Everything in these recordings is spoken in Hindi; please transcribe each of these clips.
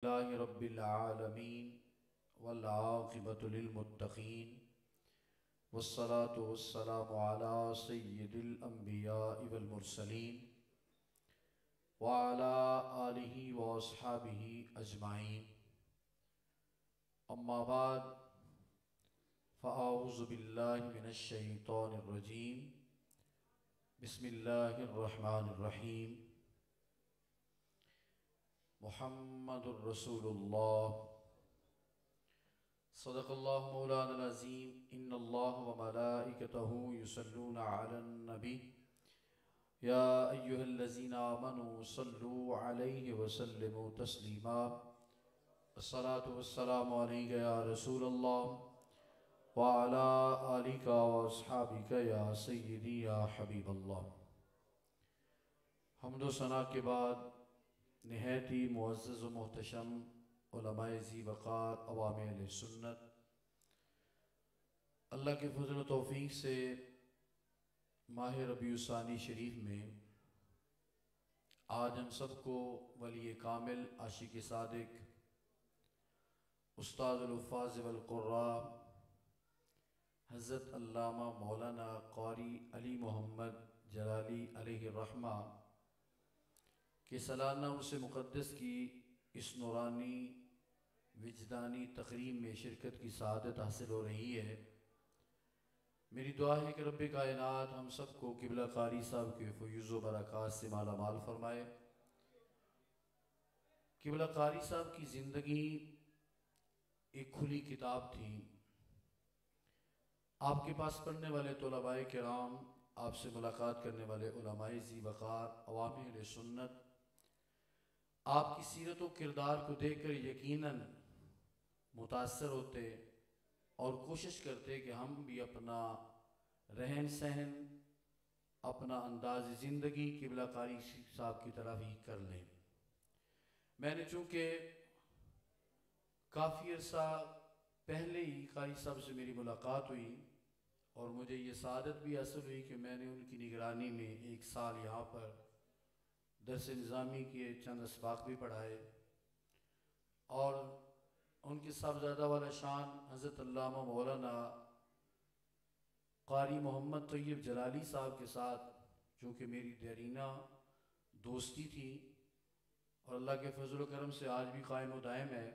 अल्लाहि रब्बिल आलमीन वल आक़िबतु लिल मुत्तक़ीन वस्सलातु वस्सलामु अला सय्यिदिल अंबियाइ वल मुरसलीन व अला आलिहि व अस्हाबिहि अजमाइन। अम्मा बाद फ़अऊज़ु बिल्लाहि मिनश शैतानिर रजीम। बिस्मिल्लाहिर रहमानिर रहीम। मुहम्मदुर रसूलुल्लाह सदक़ल्लाहु मौलाना अज़ीम। इन्नल्लाह व मलाइकतहु युसल्लूना अलन नबी या अय्युहल्लज़ीना आमनू सल्लू अलैहि व सल्लिमू तस्लीमा। अस्सलातु वस्सलामु अलैका या रसूलल्लाह व अला आलिका व अस्हाबिका या सय्यदी या हबीबल्लाह। हम्द व सना के बाद निहायत ही मुअज़्ज़ज़ व मोहतशम उलमाए ज़ी वक़ार अवाम अहले सुन्नत, अल्लाह के फज़ल व तौफ़ीक़ से माह रबीउल सानी शरीफ में आज हम सबको वली कामिल आशिक़ सादिक़ उस्तादुल हुफ़्फ़ाज़ वल क़ुर्रा हज़रत अल्लामा मौलाना क़ारी अली मोहम्मद जलाली अलैहि रहमा के सालाना उर्स मुक़द्दस की इस नूरानी विजदानी तक़रीब में शिरकत की सआदत हासिल हो रही है। मेरी दुआ है कि रब्बे कायनात हम सबको क़िबला क़ारी साहब के फ़यूज़ व बरक़ात से माला माल फरमाए। क़िबला क़ारी साहब की ज़िंदगी एक खुली किताब थी। आपके पास पढ़ने वाले तलबाए किराम, आपसे मुलाकात करने वाले उलमाए ज़ी वक़ार अवाम अहले सुन्नत आपकी सीरत व किरदार को देखकर यकीनन मुतासर होते और कोशिश करते कि हम भी अपना रहन सहन, अपना अंदाज़ ज़िंदगी क़िबला क़ारी साहब की तरह ही कर लें। मैंने चूँकि काफ़ी अर्सा पहले ही क़ारी साहब से मेरी मुलाकात हुई और मुझे ये सआदत भी हासिल हुई कि मैंने उनकी निगरानी में एक साल यहाँ पर दर्स निज़ामी के चंद असबाक़ भी पढ़ाए और उनके साहबज़ादा वाला शान हज़रत अल्लामा मौलाना क़ारी मोहम्मद तैयब जलाली साहब के साथ चूँकि मेरी देरीना दोस्ती थी और अल्लाह के फज़ल व करम से आज भी कायम व दायम है।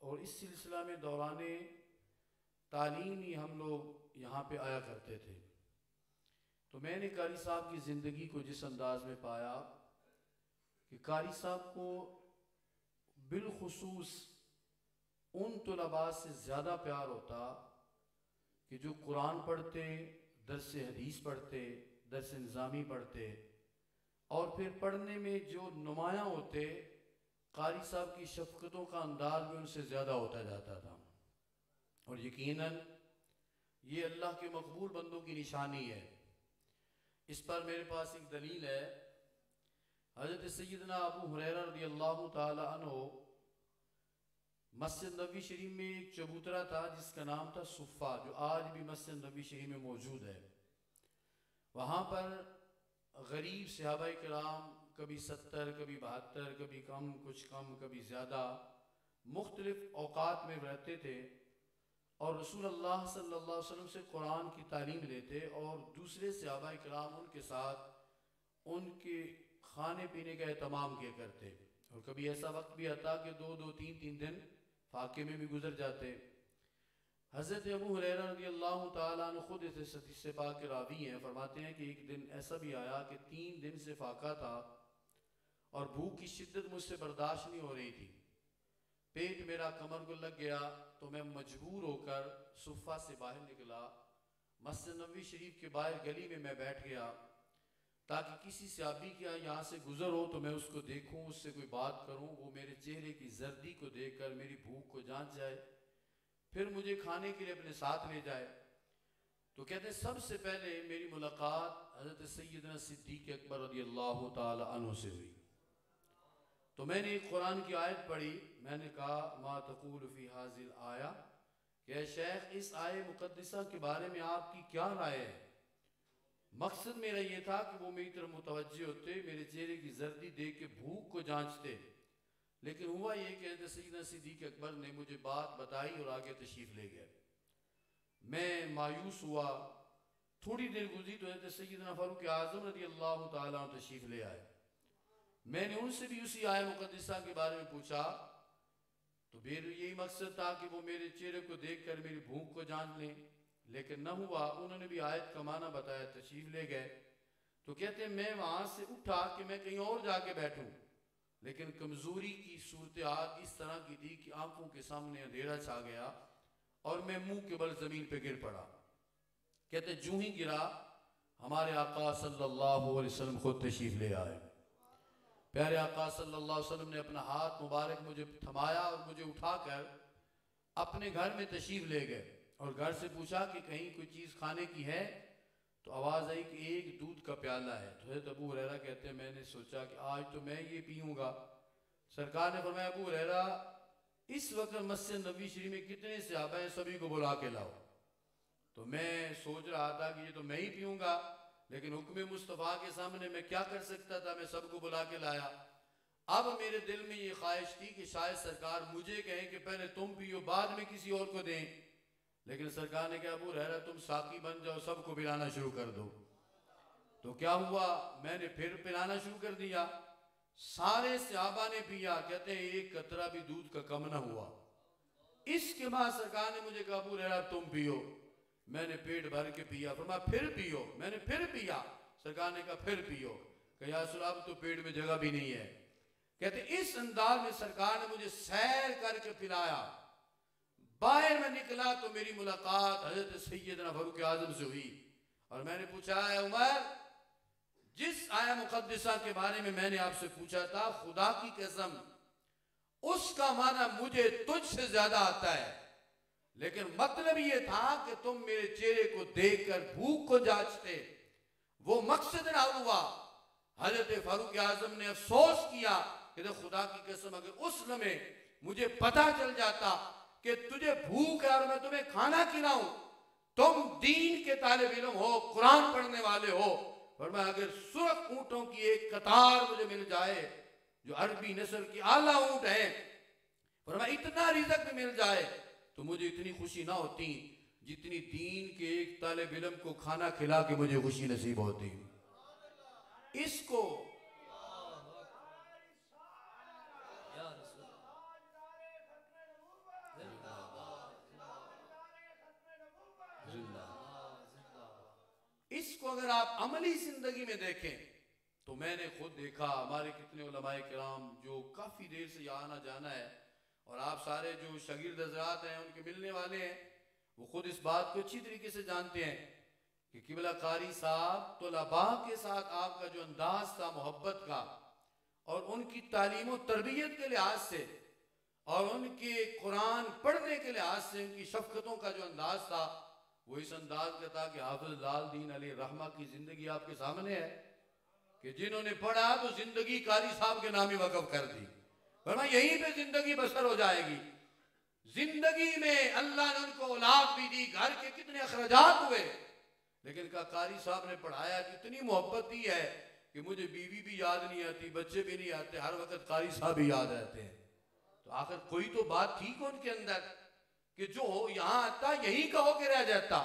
और इस सिलसिला में दौराने तालीम ही हम लोग यहाँ पे आया करते थे। तो मैंने क़ारी साहब की ज़िंदगी को जिस अंदाज में पाया कि क़ारी साहब को बिलखुसूस उन तलबा से ज़्यादा प्यार होता कि जो कुरान पढ़ते, दर्स हदीस पढ़ते, दर्स निज़ामी पढ़ते और फिर पढ़ने में जो नुमायाँ होते, क़ारी साहब की शफ़क़तों का अंदाज़ भी उनसे ज़्यादा होता जाता था। और यकीनन ये अल्लाह के मकबूल बंदों की निशानी है। इस पर मेरे पास एक दलील है। हज़रत सैयदना अबू हुरैरा रज़ियल्लाहु ताला अन्हु मस्जिद नबवी शरीफ में एक चबूतरा था जिसका नाम था सुफ़ा, जो आज भी मस्जिद नबवी शरीफ में मौजूद है। वहाँ पर गरीब सहाबाए किराम कभी 70, कभी 72, कभी कम, कुछ कम, कभी ज़्यादा, मुख्तलिफ औक़ात में रहते थे और रसूलुल्लाह सल्लल्लाहु अलैहि वसल्लम से कुरान की तालीम लेते और दूसरे सहाबाए किराम उनके साथ उनके खाने पीने का एहतमाम किया करते। और कभी ऐसा वक्त भी आता कि 2-2, 3-3 दिन फाके में भी गुजर जाते। हज़रत अबू हुरैरा रज़ियल्लाहु ताला अन्हु खुद इस हदीस से पाक के रावी हैं। फरमाते हैं कि एक दिन ऐसा भी आया कि 3 दिन से फाका था और भूख की शिद्दत मुझसे बर्दाश्त नहीं हो रही थी। पेट मेरा कमर को लग गया तो मैं मजबूर होकर सुफ़ा से बाहर निकला। मस्जिद नबवी शरीफ के बाहर गली में मैं बैठ गया ताकि किसी सहाबी का यहाँ से गुजर हो तो मैं उसको देखूँ, उससे कोई बात करूँ, वो मेरे चेहरे की जर्दी को देखकर मेरी भूख को जांच जाए, फिर मुझे खाने के लिए अपने साथ ले जाए। तो कहते हैं सबसे पहले मेरी मुलाकात हज़रत सैयदना सिद्दीक़ अकबर रज़ियल्लाहु ताला अन्हु से हुई। तो मैंने एक कुरान की आयत पढ़ी। मैंने कहा मा तक़ूलु फ़ी हाज़िल आया, कि शेख इस आय मुक़द्दसा के बारे में आपकी क्या राय है। मकसद मेरा ये था कि वो मेरी तरफ मुतवज्जे होते, मेरे चेहरे की जर्दी देख के भूख को जांचते, लेकिन हुआ ये कि सैयदना सिद्दीक़ अकबर ने मुझे बात बताई और आगे तशरीफ़ ले गए। मैं मायूस हुआ। थोड़ी देर गुजरी तो सैयदना फ़ारूक आज़म रज़ी अल्लाह तआला अन्हु तशरीफ़ ले आए। मैंने उनसे भी उसी आयत मुक़द्दसा के बारे में पूछा, तो फिर यही मकसद था कि वो मेरे चेहरे को देखकर मेरी भूख को जान लें, लेकिन न हुआ। उन्होंने भी आयत का माना बताया, तशरीफ़ ले गए। तो कहते मैं वहाँ से उठा कि मैं कहीं और जाके बैठूं, लेकिन कमज़ोरी की सूरत हाल इस तरह की थी कि आंखों के सामने अंधेरा छा गया और मैं मुंह के बल ज़मीन पे गिर पड़ा। कहते जूं ही गिरा, हमारे आका सल्लल्लाहु अलैहि वसल्लम खुद तशरीफ़ ले आए। प्यारे आका सल्लल्लाहु अलैहि वसल्लम ने अपना हाथ मुबारक मुझे थमाया और मुझे उठाकर अपने घर में तशरीफ़ ले गए और घर से पूछा कि कहीं कोई चीज़ खाने की है। तो आवाज़ आई कि एक दूध का प्याला है। तो हज़रत अबू हुरैरा कहते हैं मैंने सोचा कि आज तो मैं ये पीऊँगा। सरकार ने फरमाया अबू हुरैरा इस वक्त मस्जिद नबी शरीफ में कितने सहाबा हैं, सभी को बुला के लाओ। तो मैं सोच रहा था कि ये तो मैं ही पीऊँगा, लेकिन हुक्म मुस्तफ़ा के सामने मैं क्या कर सकता था, मैं सबको बुला के लाया। अब मेरे दिल में ये ख्वाहिश थी कि शायद सरकार मुझे कहें कि पहले तुम पियो बाद में किसी और को दें, लेकिन सरकार ने कहा अबू हुरैरा तुम साकी बन जाओ, सबको पिलाना शुरू कर दो। तो क्या हुआ, मैंने फिर पिलाना शुरू कर दिया। सारे सहाबा ने पिया। कहते हैं एक कतरा भी दूध का कम ना हुआ। इसके बाद सरकार ने मुझे कहा अबू हुरैरा तुम पियो। मैंने पेट भर के पिया। फरमाया फिर पियो। मैंने फिर पिया। सरकार ने कहा फिर पियो। कहा अब तो पेट में जगह भी नहीं है। कहते इस अंदाज में सरकार ने मुझे सैर करके पिलाया। बाहर में निकला तो मेरी मुलाकात हजरत सैयदना फारूक आज़म से हुई और मैंने पूछा है उमर, जिस आया मुक़द्दसा के बारे में मैंने आपसे पूछा था, खुदा की कसम उसका माना मुझे तुझसे ज्यादा आता है, लेकिन मतलब ये था कि तुम मेरे चेहरे को देखकर भूख को जांचते, वो मकसद ना हुआ। हजरत फारूक आज़म ने अफसोस किया कि खुदा की कसम अगर उस लम्हे मुझे पता चल जाता कि तुझे भूख है और मैं तुम्हें खाना खिलाऊं, तुम दीन के तालिब इल्म हो, कुरान पढ़ने वाले हो, और मैं अगर सुर्ख ऊंटों की एक कतार मुझे मिल जाए जो अरबी नस्ल की आला ऊंट है, और मैं इतना रिज़्क भी मिल जाए तो मुझे इतनी खुशी ना होती जितनी दीन के एक तालिब इल्म को खाना खिला के मुझे खुशी नसीब होती। इसको इसको अगर आप अमली जिंदगी में देखें तो मैंने खुद देखा, हमारे कितने उलमाए किराम जो काफ़ी देर से यहाँ आना जाना है और आप सारे जो शागिर्द हज़रात हैं उनके मिलने वाले हैं, वो खुद इस बात को अच्छी तरीके से जानते हैं कि किबला कारी साहब तलबा के साथ आपका जो अंदाज था मोहब्बत का और उनकी तालीम और तरबियत के लिहाज से और उनके कुरान पढ़ने के लिहाज से उनकी शफ़क़तों का जो अंदाज था वो इस अंदाज का था कि हाफ़िज़ लाल दीन अली रहमा की जिंदगी आपके सामने है कि जिन्होंने पढ़ा तो जिंदगी कारी साहब के नाम ही वक़फ़ कर दी, वरना यहीं पे जिंदगी बसर हो जाएगी। जिंदगी में अल्लाह ने उनको औलाद भी दी, घर के कितने अखराजात हुए, लेकिन का कारी साहब ने पढ़ाया, कितनी मोहब्बत दी है कि मुझे बीवी भी याद नहीं आती, बच्चे भी नहीं आते, हर वक्त कारी साहब भी याद रहते हैं। तो आखिर कोई तो बात थी उनके अंदर कि जो यहाँ आता यहीं का होके रह जाता।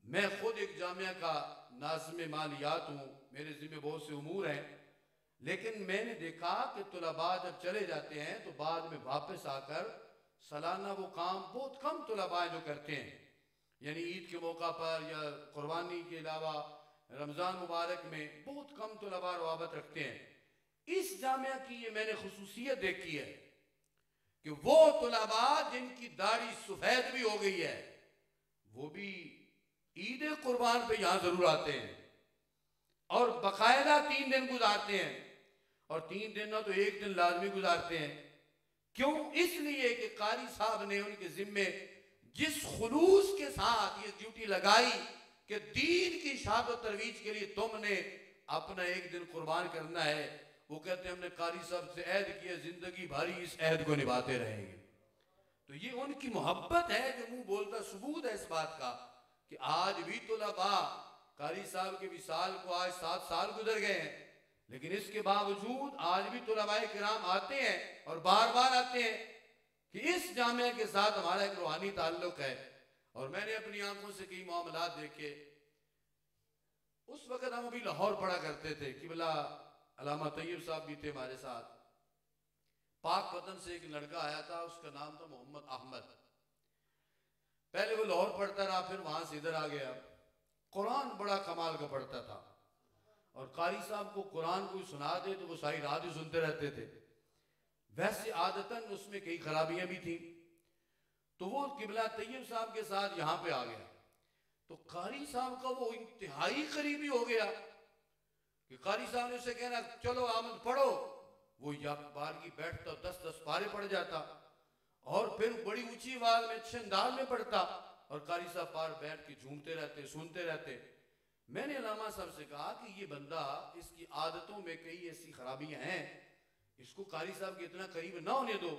मैं खुद एक जामिया का नाज़िम मालियात हूँ, मेरे ज़िम्मे बहुत से उमूर हैं, लेकिन मैंने देखा कि तुलबा जब चले जाते हैं तो बाद में वापस आकर सालाना वो काम बहुत कम तुलबा जो करते हैं, यानी ईद के मौका पर या कुर्बानी के अलावा रमज़ान मुबारक में बहुत कम तुलबा रवाबत रखते हैं। इस जामिया की ये मैंने खुसूसियत देखी है कि वो तुलबा जिनकी दाढ़ी सफेद भी हो गई है वो भी ईद कुर्बान पे यहाँ जरूर आते हैं और बाकायदा 3 दिन गुजारते हैं, और 3 दिन ना तो 1 दिन लाजमी गुजारते हैं। क्यों? इसलिए कि कारी साहब ने उनके जिम्मे जिस खुलूस के साथ ये ड्यूटी लगाई कि दीन की शाद और तरवीज के लिए तुमने अपना 1 दिन कुर्बान करना है, वो कहते हैं हमने कारी साहब से अहद किया, जिंदगी भरी इस अहद को निभाते रहेंगे। तो ये उनकी मोहब्बत है जो मुंह बोलता सबूत है इस बात का कि आज भी तुलबा कारी साहब के विसाल को आज 7 साल गुजर गए हैं, लेकिन इसके बावजूद आज भी तुलबाए किराम आते हैं और बार बार आते हैं कि इस जामिया के साथ हमारा एक रूहानी ताल्लुक है। और मैंने अपनी आंखों से कई मामलात देखे। उस वक्त हम अभी लाहौर पढ़ा करते थे कि बोला अल्लामा तैयब साहब भी थे हमारे साथ। पाक वतन से एक लड़का आया था, उसका नाम था मोहम्मद अहमद। पहले वो लाहौर पढ़ता रहा, फिर वहां से इधर आ गया। कुरान बड़ा कमाल का पढ़ता था और कारी साहब को कुरान कोई सुना दे तो वो सारी रात ही सुनते रहते थे। वैसे आदतन उसमें कई खराबियां भी थी। तो वो किबला तैयब साहब के साथ यहाँ पे आ गया। तो कारी साहब का वो इंतहाई करीबी हो गया कि कारी साहब ने उसे कहना चलो आमद पढ़ो। वो या बार की बैठता 10-10 पारे पढ़ जाता और फिर बड़ी ऊंची आवाज में अच्छे अंदाज में पढ़ता और कारी साहब पार बैठ के झूमते रहते, सुनते रहते। मैंने अल्लामा साहब से कहा कि ये बंदा, इसकी आदतों में कई ऐसी खराबियां हैं, इसको कारी साहब के इतना करीब ना होने दो।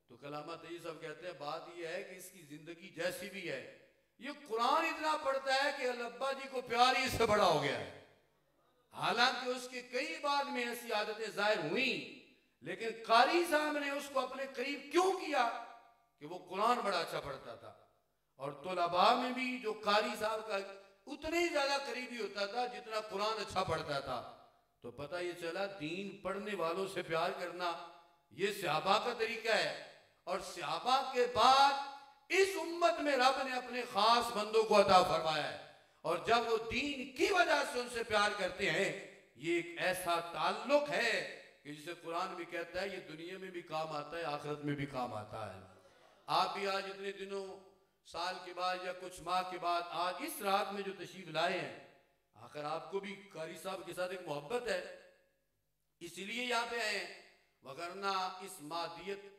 तो कलामा तैयब साहब कहते हैं बात ये है कि इसकी जिंदगी जैसी भी है, ये कुरान इतना पढ़ता है कि अल्लाह जी को प्यार ही इससे बड़ा हो गया है। हालांकि उसके कई बाद में ऐसी आदतें जाहिर हुई, लेकिन कारी साहब ने उसको अपने करीब क्यों किया कि वो कुरान बड़ा अच्छा पढ़ता था। और तुलबा में भी जो कारी साहब का उतने ही ज्यादा करीबी होता था जितना कुरान अच्छा पढ़ता था। तो पता ये चला दीन पढ़ने वालों से प्यार करना ये सहाबा का तरीका है। और सहाबा के बाद इस उम्मत में रब ने अपने खास बंदों को अता फरमाया है। और जब वो दीन की वजह से उनसे प्यार करते हैं, ये एक ऐसा ताल्लुक है कि जिसे कुरान भी कहता है ये दुनिया में भी काम आता है, आखिरत में भी काम आता है। आप भी आज इतने दिनों, साल के बाद या कुछ माह के बाद आज इस रात में जो तशरीफ लाए हैं, आखिर आपको भी कारी साहब के साथ एक मोहब्बत है, इसलिए यहाँ पे आए हैं। वगरना इस मादियत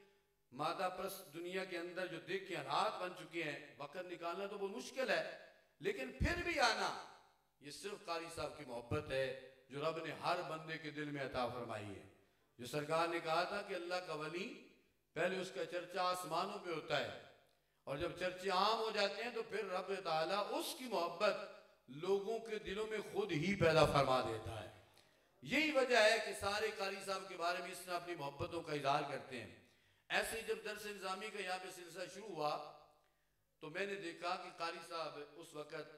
मादा प्रस्त दुनिया के अंदर जो देख के हालात बन चुके हैं, वक्त निकालना तो बहुत मुश्किल है, लेकिन फिर भी आना ये सिर्फ कारी साहब की मोहब्बत है जो रब ने हर बंदे के दिल में अता फरमाई है। जो सरकार ने कहा था कि अल्लाह का वली पहले उसका चर्चा आसमानों पे होता है और जब चर्चे आम हो जाते हैं तो फिर रब ताला उसकी मोहब्बत लोगों के दिलों में खुद ही पैदा फरमा देता है। यही वजह है कि सारे कारी साहब के बारे में इसने अपनी मोहब्बतों का इजहार करते हैं। ऐसे ही जब दरस निज़ामी का यहाँ पे सिलसिला शुरू हुआ तो मैंने देखा कि कारी साहब उस वक़्त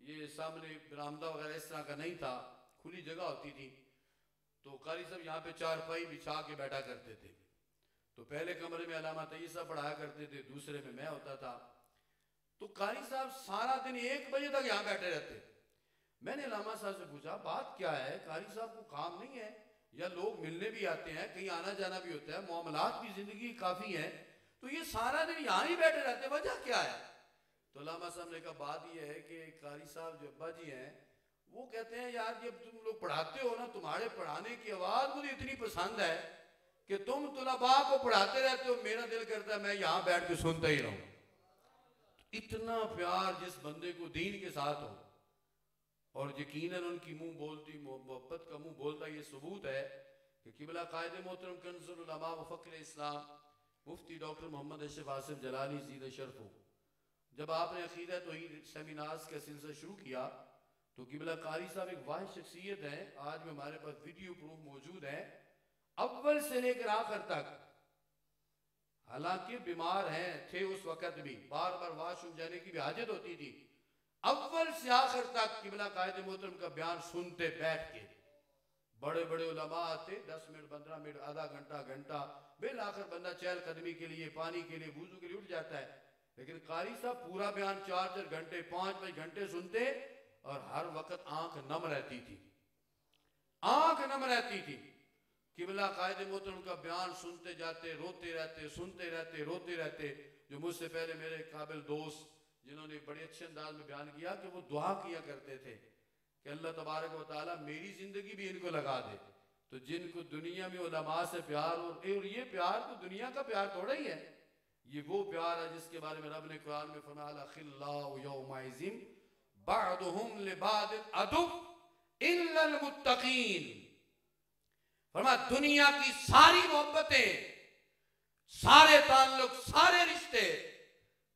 ये सामने बरामदा वगैरह इस तरह का नहीं था, खुली जगह होती थी। तो कारी साहब यहाँ पे चारपाई बिछा के बैठा करते थे। तो पहले कमरे में अल्लामा तैयब साहब पढ़ाया करते थे, दूसरे में मैं होता था। तो कारी साहब सारा दिन 1 बजे तक यहाँ बैठे रहते। मैंने अल्लामा साहब से पूछा बात क्या है, कारी साहब को काम नहीं है या लोग मिलने भी आते हैं, कहीं आना जाना भी होता है, मामलात की जिंदगी काफी है, तो ये सारा दिन यहाँ ही बैठे रहते, वजह क्या है? तो अल्लामा साहब ने कहा बात यह है कि कारी साहब जो अब्बा जी हैं वो कहते हैं यार जब तुम लोग पढ़ाते हो ना, तुम्हारे पढ़ाने की आवाज मुझे इतनी पसंद है कि तुम तुलबा को पढ़ाते रहते हो, मेरा दिल करता है मैं यहाँ बैठ के सुनता ही रहूं। इतना प्यार जिस बंदे को दीन के साथ हो और यकीनन उनकी मुंह बोलती मोहब्बत का मुंह बोलता, ये सबूत है कि किबला कायदे मोहतरम कंज़ुल उलमा व फ़ख्र इस्लाम मुफ्ती डॉक्टर मोहम्मद अशरफ आसिफ जलाली ज़ीद शरफ, जब आपने अकीदा तौहीद सेमिनार्स का सिलसिला शुरू किया तो किबला कारी साहब एक वाहिद शख्सियत है। आज में हमारे पास वीडियो प्रूफ मौजूद है, अव्वल से लेकर आखिर तक, हालांकि बीमार हैं थे उस वक्त भी, बार बार वाशरूम जाने की भी हाजत होती थी, अव्वल से आखिर तक किबला कायदे मोहतरम का बयान सुनते बैठ के। बड़े बड़े उलमा आते, 10 मिनट 15 मिनट आधा घंटा घंटा, बिल आखिर बंदा चहलकदमी के लिए, पानी के लिए, वुजू के लिए उठ जाता है। लेकिन कारी साहब पूरा बयान 4-4 घंटे 5-5 घंटे सुनते और हर वक्त आंख नम रहती थी, आंख नम रहती थी। किबला कायदे मोहतरम का बयान सुनते जाते, रोते रहते, सुनते रहते, रोते रहते। जो मुझसे पहले मेरे काबिल दोस्त जिन्होंने बड़े अच्छे अंदाज में बयान किया कि वो दुआ किया करते थे कि अल्लाह तबारक व तआला मेरी जिंदगी भी इनको लगा दे। तो जिनको दुनिया में उलमा से प्यार, और ये प्यार तो दुनिया का प्यार थोड़ा ही है, ये वो प्यार है जिसके बारे में रब ने कुरान में फरमाया खिल्लाउ यौमइज़िन बअदुहुम लिबाद अदुव इल्लल मुत्तकीन। फरमाया दुनिया की सारी मोहब्बतें, सारे ताल्लुक, सारे रिश्ते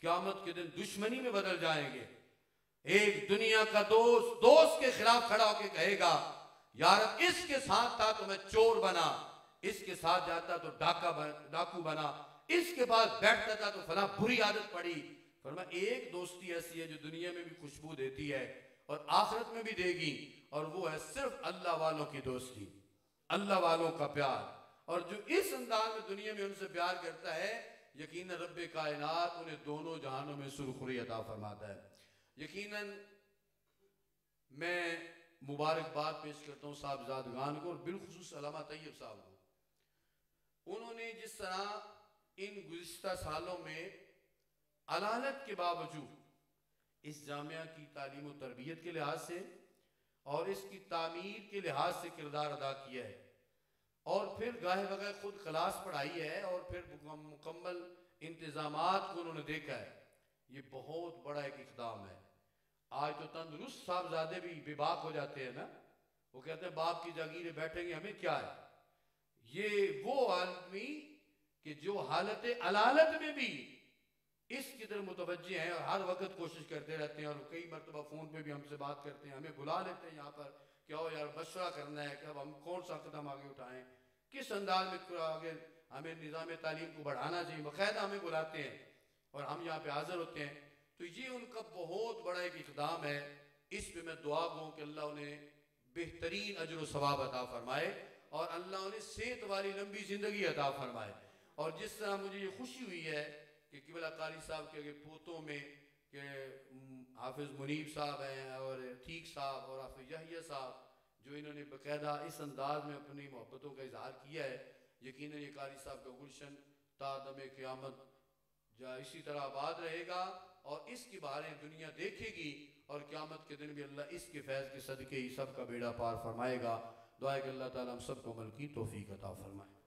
क़यामत के दिन दुश्मनी में बदल जाएंगे। एक दुनिया का दोस्त दोस्त के खिलाफ खड़ा होकर कहेगा यार इसके साथ था तो मैं चोर बना, इसके साथ जाता तो डाकू बना, इसके पास बैठता था तो फला बुरी आदत पड़ी। फरमा एक दोस्ती ऐसी है जो दुनिया में भी खुशबू देती है और आखिरत में भी देगी, और वो है सिर्फ अल्लाह वालों की दोस्ती, अल्लाह वालों का प्यार। और जो इस अंदाज में दुनिया में उनसे प्यार करता है, यकीनन रब्बे कायनात उन्हें दोनों जहानों में सुरखुरी अता फरमाता है। यकीनन मैं मुबारकबाद पेश करता हूँ साहबजादगान को, और बिलखुसूस अल्लामा तैयब साहब को। उन्होंने जिस तरह इन गुज़िश्ता सालों में अलानत के बावजूद इस जामिया की तालीम और तरबियत के लिहाज से और इसकी तामीर के लिहाज से किरदार अदा किया है, और फिर गाहे बगैर खुद क्लास पढ़ाई है, और फिर मुकम्मल इंतजामात को उन्होंने देखा है, ये बहुत बड़ा एक इक़दाम है। आज तो तंदुरुस्त साहबजादे भी बेबाक हो जाते हैं ना, वो कहते हैं बाप की जागीर बैठेंगे हमें क्या है। ये वो आदमी कि जो हालत अलालत में भी इसकी तरफ मुतवज्जे हैं और हर वक्त कोशिश करते रहते हैं, और कई मरतबा फ़ोन पे भी हमसे बात करते हैं, हमें बुला लेते हैं यहाँ पर, क्या हो यार मशवरा करना है कि अब हम कौन सा कदम आगे उठाएं, किस अंदाज में आगे हमें निज़ाम तालीम को बढ़ाना चाहिए, बाकायदा हमें बुलाते हैं और हम यहाँ पे हाजिर होते हैं। तो ये उनका बहुत बड़ा एक इक़दाम है। इस पर मैं दुआ गो कि अल्लाह उन्हें बेहतरीन अजर व सवाब अता फरमाए, और अल्लाह उन्हें सेहत वाली लंबी ज़िंदगी अता फरमाए। और जिस तरह मुझे ये खुशी हुई है कि किबला कारी साहब के पोतों में के हाफिज़ मुनीब साहब हैं और ठीक साहब और हाफिज़ यहिया साहब, जो इन्होंने बाकायदा इस अंदाज में अपनी मोहब्बतों का इजहार किया है, यकीनन ये कारी साहब का गुलशन तादम क़यामत जा इसी तरह आबाद रहेगा, और इसकी बहारें दुनिया देखेगी, और क़यामत के दिन भी अल्लाह इसके फैज़ के सदक़े ही सब का बेड़ा पार फरमाएगा। दुआ है कि अल्लाह ताला हम सबको अमल की तौफ़ीक़ अता फरमाए।